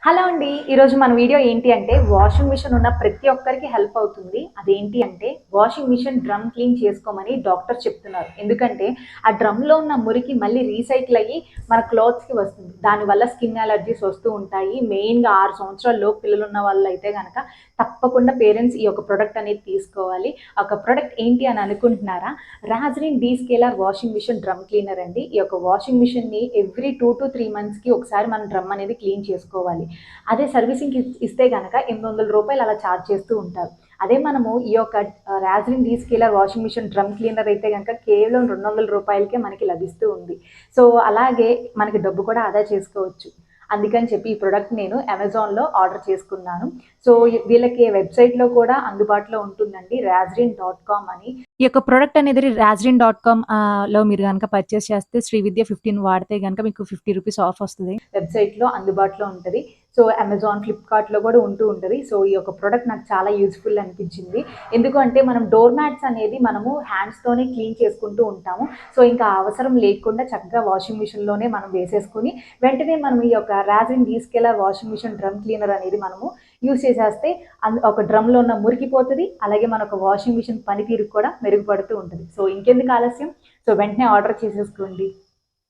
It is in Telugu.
హలో అండి. ఈరోజు మన వీడియో ఏంటి అంటే వాషింగ్ మిషన్ ఉన్న ప్రతి ఒక్కరికి హెల్ప్ అవుతుంది. అదేంటి అంటే వాషింగ్ మిషన్ డ్రమ్ క్లీన్ చేసుకోమని డాక్టర్ చెప్తున్నారు. ఎందుకంటే ఆ డ్రమ్‌లో ఉన్న మురికి మళ్ళీ రీసైకిల్ అయ్యి మన క్లాత్స్‌కి వస్తుంది. దానివల్ల స్కిన్ అలర్జీస్ వస్తూ ఉంటాయి. మెయిన్‌గా 6 సంవత్సరాల లోపు పిల్లలున్న వాళ్ళైతే గనక తప్పకుండా పేరెంట్స్ ఈ యొక్క ప్రొడక్ట్ అనేది తీసుకోవాలి. ఒక ప్రొడక్ట్ ఏంటి అని అనుకుంటున్నారా? రాజ్రిన్ descaler washing machine drum cleaner అండి. ఈ యొక్క వాషింగ్ మిషన్‌ని ఎవ్రీ 2-3 మంత్స్‌కి ఒకసారి మనం డ్రమ్ అనేది క్లీన్ చేసుకోవాలి. అదే సర్వీసింగ్‌కి ఇస్తే గనక రూ. 800 అలా ఛార్జ్ చేస్తూ ఉంటారు. అదే మనము ఈ యొక్క రాజ్రిన్ descaler washing machine drum cleaner అయితే గనక కేవలం రూ. 200కే మనకి లభిస్తూ ఉంది. సో, అలాగే మనకి డబ్బు కూడా ఆదా చేసుకోవచ్చు. అందుకని చెప్పి ఈ ప్రొడక్ట్ నేను అమెజాన్‌లో ఆర్డర్ చేసుకున్నాను. సో, వీళ్ళకి వెబ్‌సైట్‌లో కూడా అందుబాటులో ఉంటుందండి. rasrin.com అని. ఈ యొక్క ప్రొడక్ట్ అనేది rasrin.com లో మీరు గనక పర్చేస్ చేస్తే శ్రీవిద్య 15 వాడితే గనక మీకు ₹50 ఆఫ్ వస్తది. వెబ్‌సైట్‌లో అందుబాటులో ఉంటది. సో, అమెజాన్, ఫ్లిప్‌కార్ట్‌లో కూడా ఉంటూ ఉంటది. సో, ఈ యొక్క ప్రొడక్ట్ నాకు చాలా యూజ్‌ఫుల్ అనిపించింది. ఎందుకు అంటే మనం డోర్ మ్యాట్స్ అనేది మనము హ్యాండ్స్‌తోనే క్లీన్ చేసుకుంటూ ఉంటాము. సో, ఇంకా అవసరం లేకుండా చక్కగా వాషింగ్ మిషన్‌లోనే మనం వేసేసుకొని వెంటనే మనం ఈ యొక్క రాజ్రిన్ descaler washing machine drum cleaner అనేది మనము యూజ్ చేసేస్తే ఒక డ్రమ్‌లో ఉన్న మురికి పోతది. అలాగే మన ఒక వాషింగ్ మిషన్ పనితీరు కూడా మెరుగుపడుతూ ఉంటది. సో, ఇంకెందుకు ఆలస్యం? సో, వెంటనే ఆర్డర్ చేసేసుకోండి.